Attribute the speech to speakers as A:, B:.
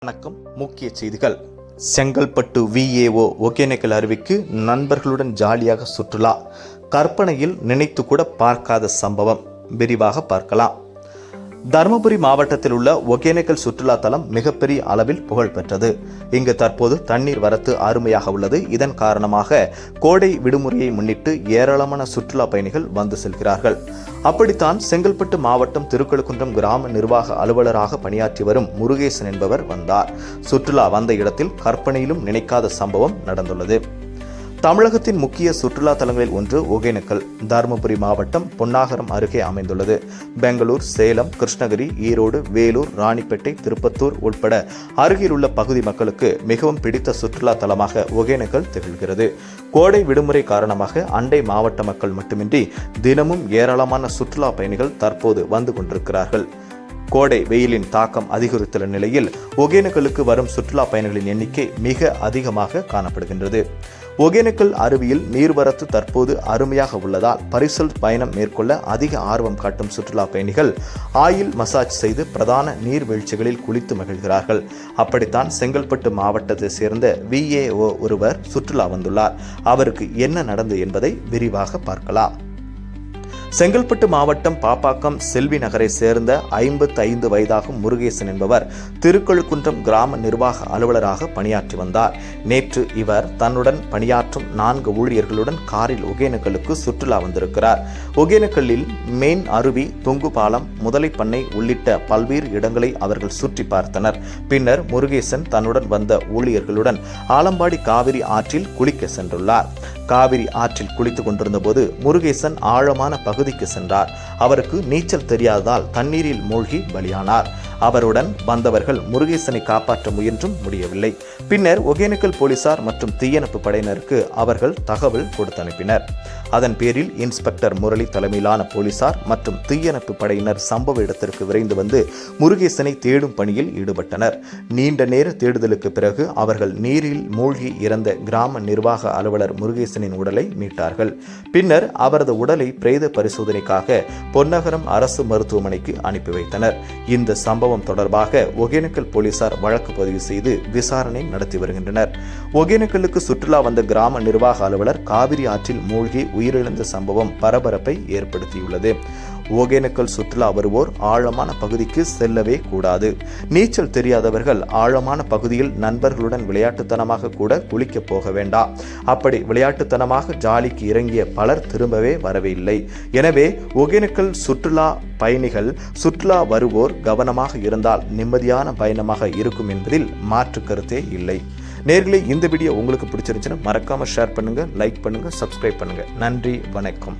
A: வணக்கம். முக்கிய செய்திகள். செங்கல்பட்டு VAO ஒகேனக்கல் அருவிக்கு நண்பர்களுடன் ஜாலியாக சுற்றுலா. கற்பனையில் நினைத்து கூட பார்க்காத சம்பவம். விரிவாக பார்க்கலாம். தருமபுரி மாவட்டத்தில் உள்ள ஒகேனக்கல் சுற்றுலா தலம் மிகப்பெரிய அளவில் புகழ் பெற்றது. இங்கு தற்போது தண்ணீர் வரத்து அருமையாக உள்ளது. இதன் காரணமாக கோடை விடுமுறையை முன்னிட்டு ஏராளமான சுற்றுலா பயணிகள் வந்து செல்கிறார்கள். அப்படித்தான் செங்கல்பட்டு மாவட்டம் திருக்கழுக்குன்றம் கிராம நிர்வாக அலுவலராக பணியாற்றி வரும் முருகேசன் என்பவர் வந்தார். சுற்றுலா வந்த இடத்தில் கற்பனையிலும் நினைக்காத சம்பவம் நடந்துள்ளது. தமிழகத்தின் முக்கிய சுற்றுலா தலங்களில் ஒன்று ஒகேனக்கல். தருமபுரி மாவட்டம் பொன்னாகரம் அருகே அமைந்துள்ளது. பெங்களூர், சேலம், கிருஷ்ணகிரி, ஈரோடு, வேலூர், ராணிப்பேட்டை, திருப்பத்தூர் உட்பட அருகிலுள்ள பகுதி மக்களுக்கு மிகவும் பிடித்த சுற்றுலா தலமாக ஒகேனக்கல் திகழ்கிறது. கோடை விடுமுறை காரணமாக அண்டை மாவட்ட மக்கள் மட்டுமின்றி தினமும் ஏராளமான சுற்றுலா பயணிகள் தற்போது வந்து கொண்டிருக்கிறார்கள். கோடை வெயிலின் தாக்கம் அதிகரித்துள்ள நிலையில் ஒகேனக்கலுக்கு வரும் சுற்றுலா பயணிகளின் எண்ணிக்கை மிக அதிகமாக காணப்படுகின்றது. ஒகேனக்கல் அருவியில் நீர்வரத்து தற்போது அருமையாக உள்ளதால் பரிசல் பயணம் மேற்கொள்ள அதிக ஆர்வம் காட்டும் சுற்றுலா பயணிகள் ஆயில் மசாஜ் செய்து பிரதான நீர்வீழ்ச்சிகளில் குளித்து மகிழ்கிறார்கள். அப்படித்தான் செங்கல்பட்டு மாவட்டத்தை சேர்ந்த VAO ஒருவர் சுற்றுலா வந்துள்ளார். அவருக்கு என்ன நடந்தது என்பதை விரிவாக பார்க்கலாம். செங்கல்பட்டு மாவட்டம் பாப்பாக்கம் செல்வி நகரை சேர்ந்த 55 வயதாகும் முருகேசன் என்பவர் திருக்கழுக்குன்றம் கிராம நிர்வாக அலுவலராக பணியாற்றி வந்தார். நேற்று இவர் தன்னுடன் பணியாற்றும் 4 ஊழியர்களுடன் காரில் ஒகேனக்கலுக்கு சுற்றுலா வந்திருக்கிறார். ஒகேனக்கல்லில் மெயின் அருவி, தொங்கு பாலம், முதலை பண்ணை உள்ளிட்ட பல்வேறு இடங்களை அவர்கள் சுற்றி பார்த்தனர். பின்னர் முருகேசன் தன்னுடன் வந்த ஊழியர்களுடன் ஆலம்பாடி காவிரி ஆற்றில் குளிக்க சென்றுள்ளார். காவிரி ஆற்றில் குளித்துக் கொண்டிருந்த போது முருகேசன் ஆழமான பகுதிக்கு சென்றார். அவருக்கு நீச்சல் தெரியாததால் தண்ணீரில் மூழ்கி பலியானார். அவருடன் வந்தவர்கள் முருகேசனை காப்பாற்ற முயன்றும் முடியவில்லை. பின்னர் ஒகேனக்கல் போலீசார் மற்றும் தீயணைப்பு படையினருக்கு அவர்கள் தகவல் கொடுத்து அனுப்பினர். அதன் பேரில் இன்ஸ்பெக்டர் முரளி தலைமையிலான போலீசார் மற்றும் தீயணைப்பு படையினர் சம்பவ இடத்திற்கு விரைந்து வந்து முருகேசனை தேடும் பணியில் ஈடுபட்டனர். நீண்ட நேர தேடுதலுக்கு பிறகு அவர்கள் நீரில் மூழ்கி இறந்த கிராம நிர்வாக அலுவலர் முருகேசனின் உடலை மீட்டார்கள். பின்னர் அவரது உடலை பிரேத பரிசோதனைக்காக பொன்னகரம் அரசு மருத்துவமனைக்கு அனுப்பி வைத்தனர். இந்த சம்பவம் தொடர்பாக ஒகேனக்கல் போலீசார் வழக்கு பதிவு செய்து விசாரணை நடத்தி வருகின்றனர். ஒகேனக்கலுக்கு சுற்றுலா வந்த கிராம நிர்வாக அலுவலர் காவிரி ஆற்றில் மூழ்கி உயிரிழந்த சம்பவம் பரபரப்பை ஏற்படுத்தியுள்ளது. ஒகேனக்கல் சுற்றுலா வருவோர் ஆழமான பகுதிக்கு செல்லவே கூடாது. நீச்சல் தெரியாதவர்கள் ஆழமான பகுதியில் நண்பர்களுடன் விளையாட்டுத்தனமாக கூட குளிக்க போக வேண்டாம். அப்படி விளையாட்டுத்தனமாக ஜாலிக்கு இறங்கிய பலர் திரும்பவே வரவில்லை. எனவே ஒகேனக்கல் சுற்றுலா பயணிகள், சுற்றுலா வருவோர் கவனமாக இருந்தால் நிம்மதியான பயணமாக இருக்கும் என்பதில் மாற்று கருத்தே இல்லை. நேர்களே, இந்த வீடியோ உங்களுக்கு பிடிச்சிருந்துச்சுன்னா மறக்காம ஷேர் பண்ணுங்க, லைக் பண்ணுங்க, சப்ஸ்கிரைப் பண்ணுங்க. நன்றி, வணக்கம்.